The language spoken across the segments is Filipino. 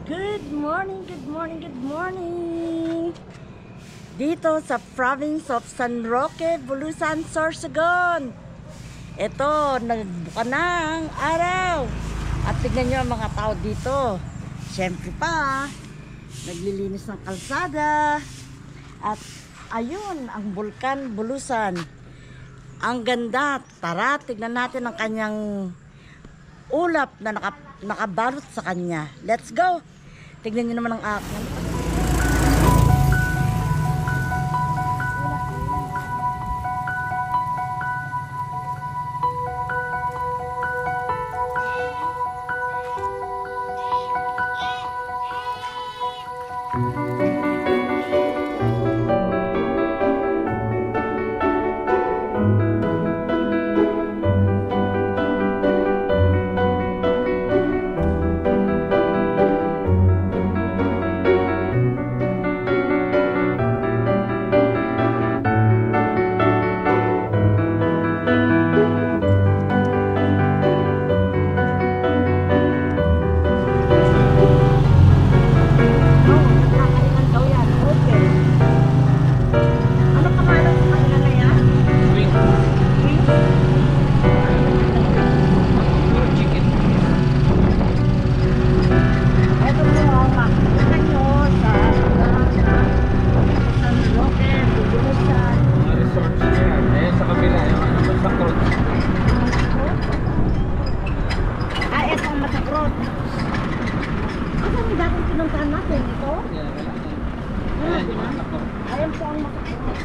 Good morning, good morning, good morning! Dito sa province of San Roque, Bulusan, Sorsogon. Ito, nagbuka ng araw. At tignan nyo ang mga tao dito. Siyempre pa, naglilinis ng kalsada. At ayun, ang Bulkan, Bulusan. Ang ganda. Tara, tignan natin ang kanyang ulap na nakabalot sa kanya. Let's go! Tignan nyo naman ang akin. Ayan po ang makakot.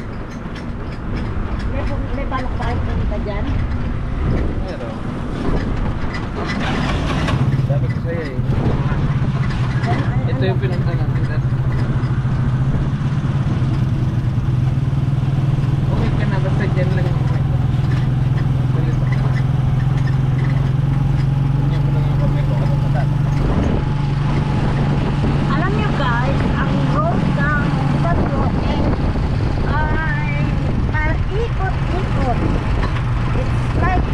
May balak-balak ka dyan? Meron. Sabi ko sa'yo eh. Ito yung pinunta natin. Okay ka na, basta dyan lang yung mic. Ganyan mo lang yung pamay ko. Ano pa alam nyo guys, ang road ng San Roque ay ikot-ikot. It's like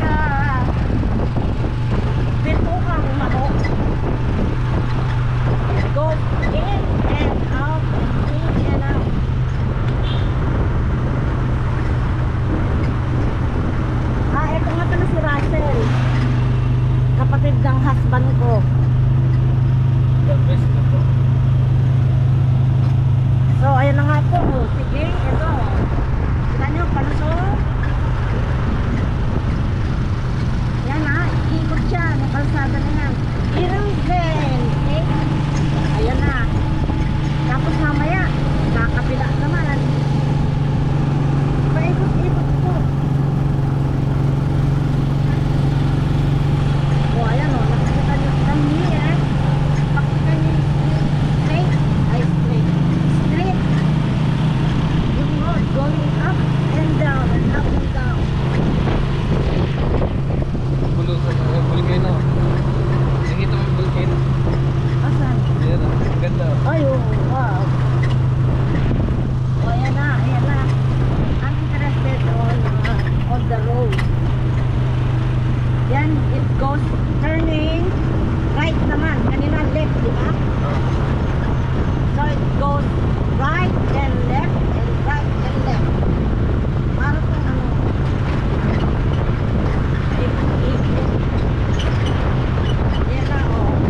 bitugang manok. It goes in and out, in and out. Ito nga pala si Russell, kapatid ng husband ko. So, ayan na nga po. Sige, ito. Kita nyo, palusok. Yan ha, ikot siya. May kalsada na yan. Iranggen. Okay? Ayan na. Tapos mamaya, kakapila naman. Paikot-ikot po. O, ayan o. Nakikita nyo from here. Pakita nyo straight. Ay, straight. Straight. Yung road going up and down and up and down. Bulusan, volcano. Nakita mo yung volcano? Asan? Ayan, ang ganda. Ay, oh, wow. O, ayan na, ayan na. I'm interested on the road. Yan, it goes turning right naman. Kanina left, di ba? So it goes right and left and right and left. Para pong ano. Ikot-ikot. Yan na, oh.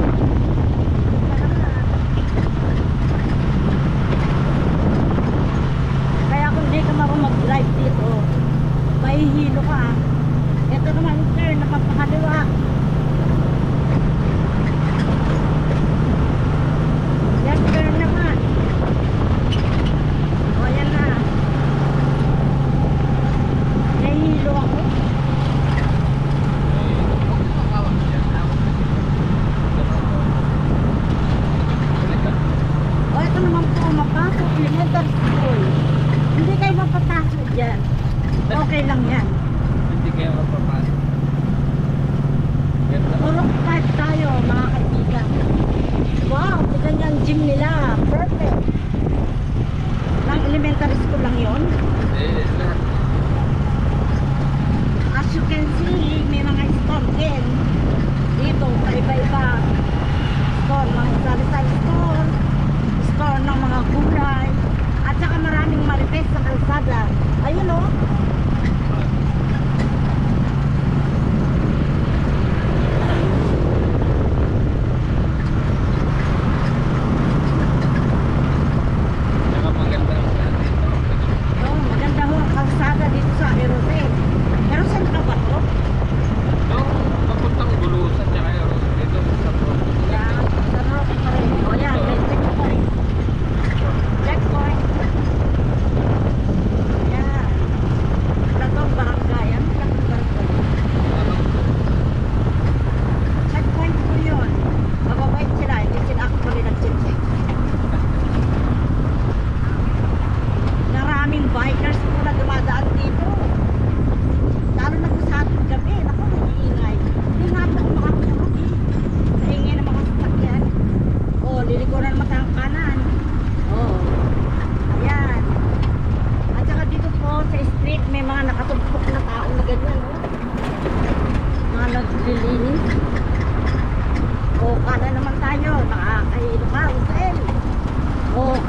Kaya kung di ka marunong mag-drive dito, mahihilo ka. Ito naman turn, napapakaliwa. Yan turn naman. O yan na. Nahihilo ako. O ito naman po, mapasok, elementary school. Hindi kayo mapatasok dyan. Okay lang yan. Hindi kayo mapapasok. Ganda. Puro kahit tayo, mga kaibigan. Wow, tignan niya ang gym nila. Perfect. Lang elementary school lang yon. Lahat. As you can see, may mga stone din. Dito, iba-iba. Stone, mga sari-sari stone.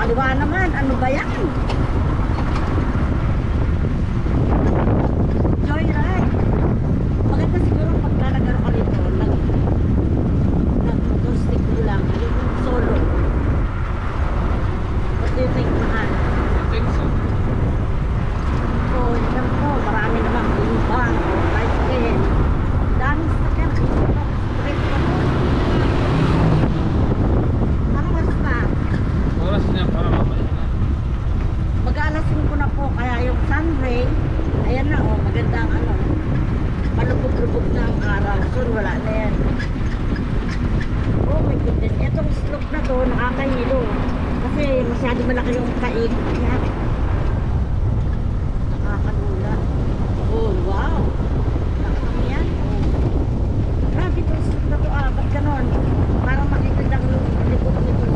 kaliwa naman. Ano ba yan? Joyride. Maganda siguro pagka nagano ka nito, nag-stick mo lang, yung solo. What do you think, mahal? I think so. So, yan po, marami naman bang, bicycle. Daming sakyan. Straight pa po. Ano oras pa? Oras niya para mamaya na. Mag-aalas 5 na po, kaya yung sunray, ayan na oh, magandang ano, malubog-lubog na ang araw. Soon, wala na yan. Oh my goodness, etong slope na to, nakakahilo. Kasi masyado malaki yung kaig. Yan. Nakakalula. Oh, wow. Nakakami yan. Oh. Grabe itong slope na to, ba't ganon? Parang makikita lang yung likod nito.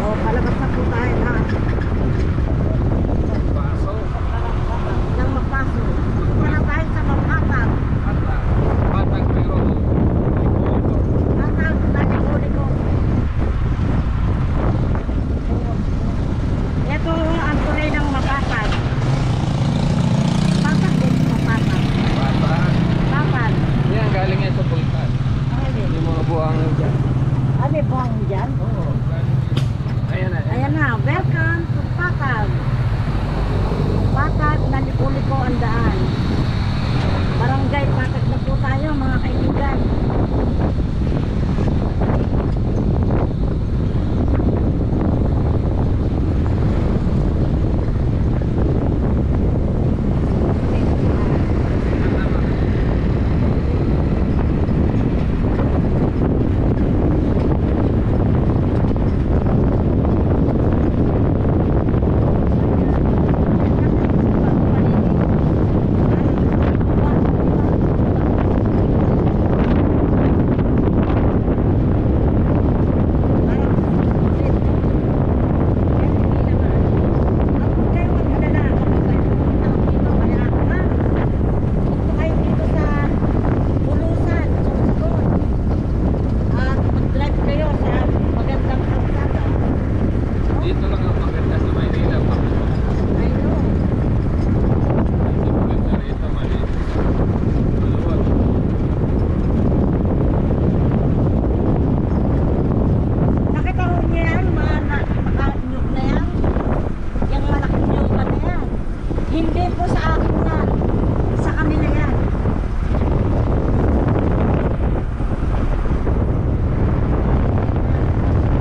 Oh, palabas na po tayo na. Paso. Nang mapasok. Wala tayo sa mapatag. Patag pero liko. Patag, lagi ko. Ito ang tunay ng mapatag. Patag din, mapatag. Patag. Patag. Yan, galing yan sa Bulkan. Ayun. Yung mga buhangin dyan. Ah, may buhang dyan? Oo, galing yan. Ayan na. Ayan na, welcome to Patag. Patag, naliko-liko ang daan. Barangay Patag na po tayo mga kaibigan. Dito lang ang maganda sa Maynila. Hindi maganda rito, maliit. Maluwag. Nakita ko niya yan, mga nyug na yan. Yung malaking nyug na yan. Hindi po sa akin yan. Sa kanila yan.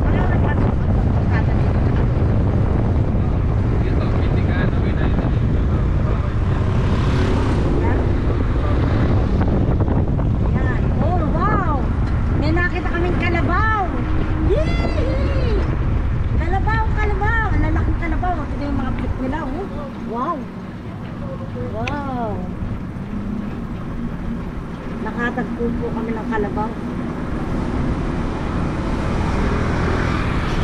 Wala na pasok ang pagkakata dito. Dito, Mitigano, United. Yan. Yan. Oh, wow! May nakita kaming kalabaw! Yee! Kalabaw, kalabaw! Ang lalaking kalabaw. Ito yung mga flip nila, oh. Wow! Wow! Nakatagpo po kami ng kalabaw.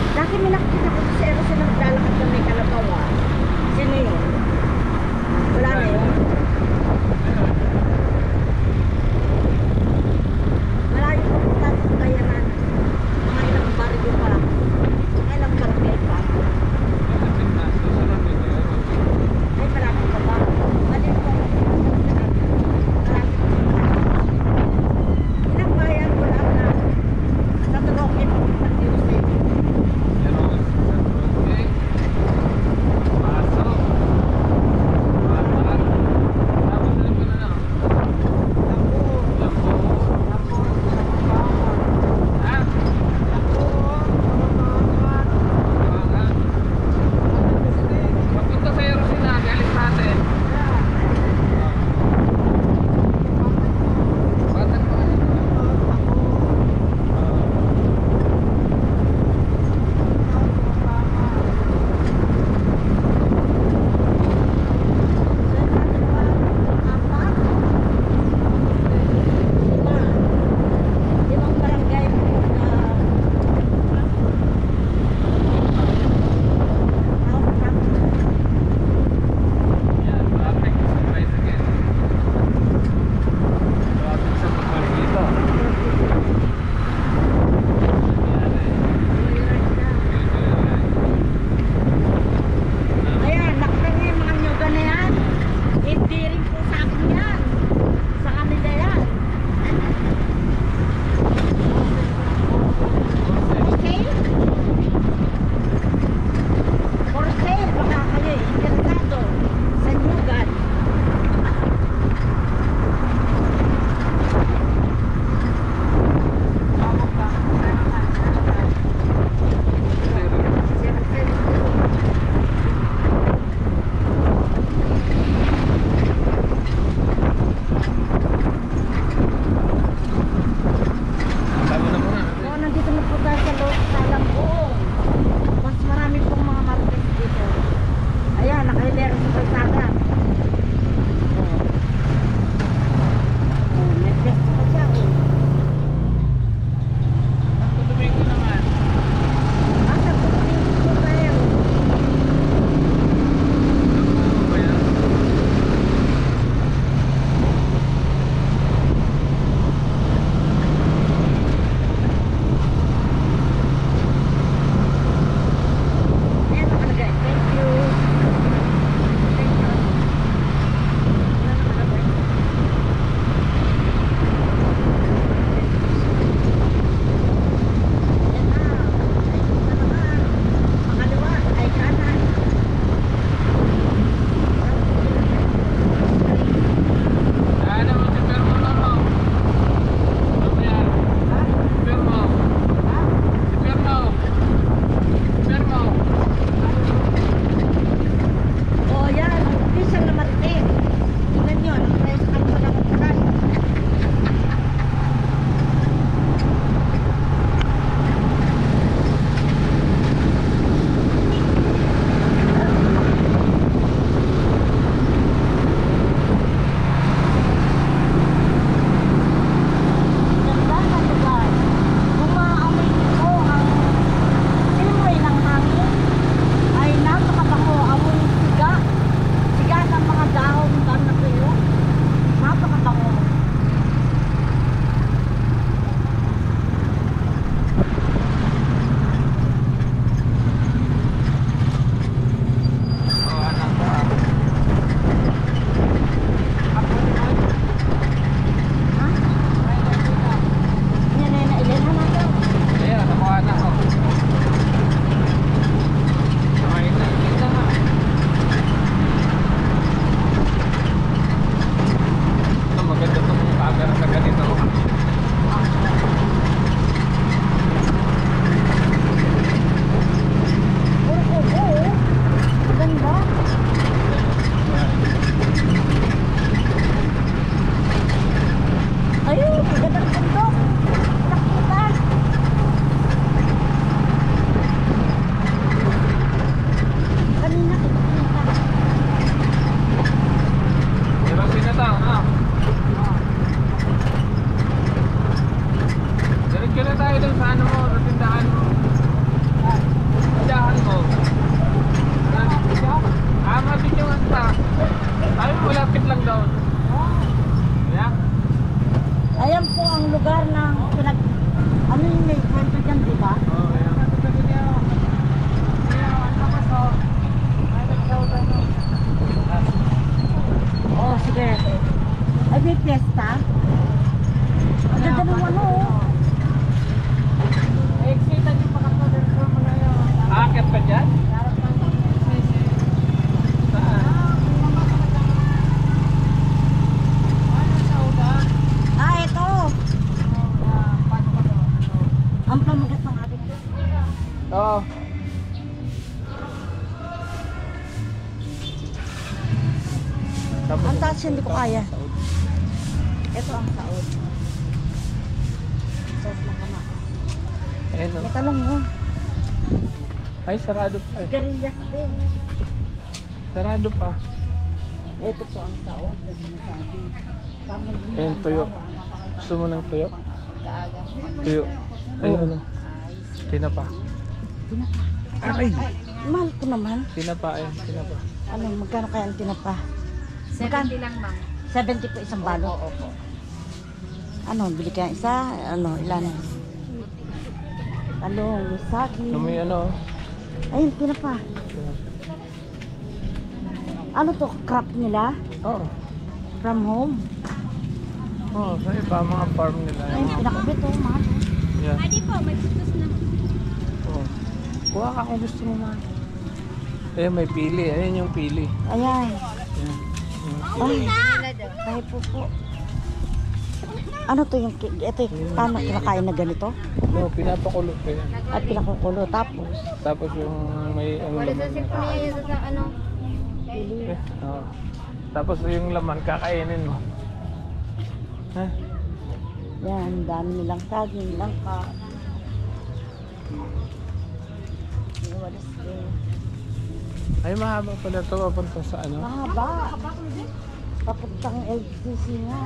Dati may nakikita ko sa Eros na naglalakad na may kalabaw, ah. Sino yun? Wala na yun. Malayo pa po tayo sa bayaran. Mga ilang baryo pa. Mga ilang baryo pa. Ay, malapit ka ba? Malapit po. Malapit po. Ilang bayan wala na. Sa Roque po ng music. Paso. Patag. lugar ng pinag... Ano yung may kwento dyan, di ba? Oh, ayan. Oh, sige. Ay, may fiesta? Ang ganda ng ano, oh. Akit ka dyan? Ah, ito. Ang pamagat ng ating. Oo. Ang taas hindi ko kaya. Ito ang saod. Sauce na kama. Ayan o. May talong mo. Ay, sarado pa eh. Garillas din. Sarado pa. Ito po ang saod. Ayan, tuyo. Gusto mo ng tuyo? Tuyo. Ay, Oo. ano? Tinapa. Tinapa. Ay! Mahal ko naman. Tinapa eh. Tinapa. Ano, magkano kaya ang tinapa? 70 lang, ma'am. 70 po isang balot. Opo. Ano, bili kaya isa? Ano, ilan? Talong, sagi. May ano? Ayun, tinapa. Ano to, crop nila? Oo. From home? Oo, sa iba mga farm nila. Ayun, pinakabit oh, mahal. Yan. Pwede po, may tutos na. Oo. Kuha ka kung gusto mo man. Ayan, may pili. Ayan yung pili. Ayan. Ayan. Ay, dahil po. Ano to yung, ito yung paano kinakain na ganito? No, pinapakulo ko yan. At pinakukulo, tapos Tapos yung may ano Wala sa laman. sip niya yun sa ano. Oo. Tapos yung laman, kakainin mo. Ha? yan, dami nilang saging, langka. Walis din. Ay, mahaba pala ito. Papunta sa ano? Mahaba. Papuntang LCC nga.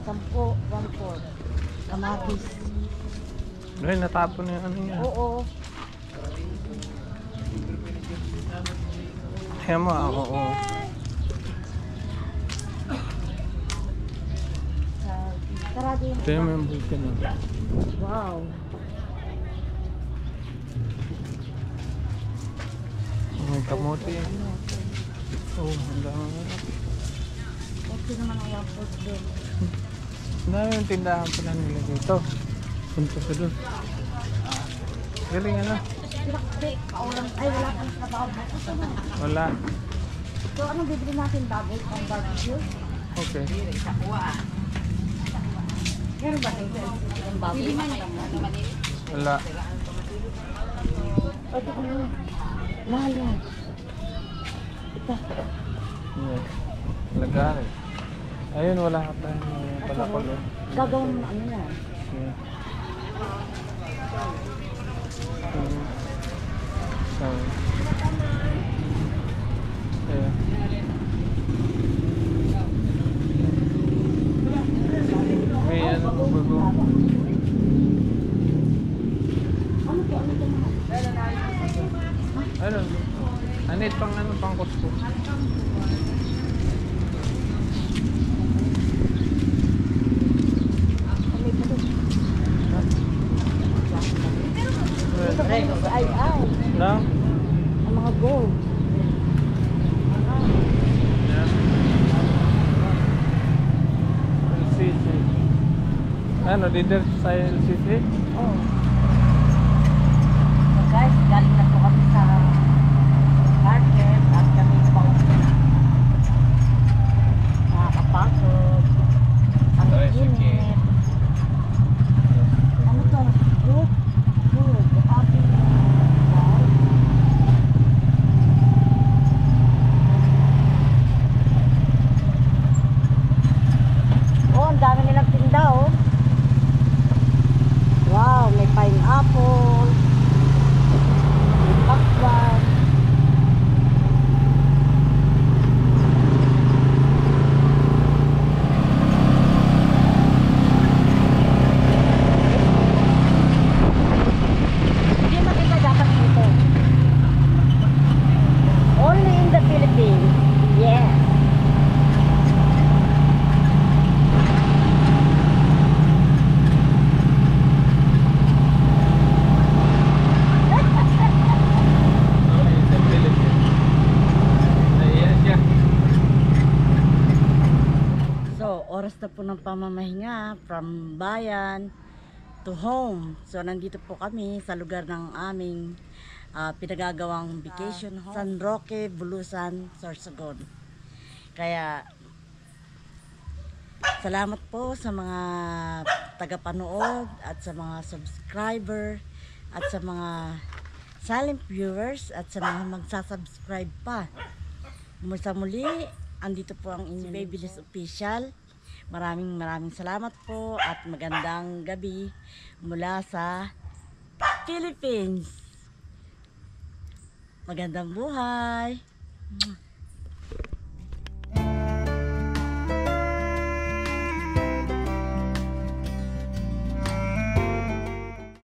10, 1/4. Kamatis. Ay, natapon na yung ano niya. Oo. Ayan mo, ako. Oo. Sarado yung... Ito yung bulkan. Wow. May kamote. Oo, ang dami. Okay naman ang 1/4 din. Ang dami yung tindahan pala nila dito. Punta ka doon. Galing ano? Pinakbik. Kaulang. Ay, wala ka na trabaho. Wala. So, anong bibili natin bago? Ang barbecue? Okay. Meron ba kayo ang baboy? Wala. Pwede ko na. Mahal yan. Ito. Yeah. Lagarin. Ayun, wala ka pa pala pala. Gagawin mo ano yan. Yeah. Sorry. Yeah. May ano bago. Ano po? Ano po? Ano? Anit pang ano pang kuskus. Ay, ay. No? Ang mga gold. Yeah. LCC. Ano, leader sa LCC? Oh. So guys, galing na po kami sa market at kami pa nakakapagod. Ang init. Ano to? Good? Good. Happy. Wow. Oh, ang dami nilang tinda oh. Wow, may oras na po ng pamamahinga from bayan to home. So nandito po kami sa lugar ng aming pinagagawang vacation home, San Roque, Bulusan, Sorsogon. Kaya salamat po sa mga tagapanood at sa mga subscriber at sa mga silent viewers at sa mga magsasubscribe pa. Sa muli, andito po ang inyong Babyliss Official. Maraming salamat po at magandang gabi mula sa Philippines. Magandang buhay!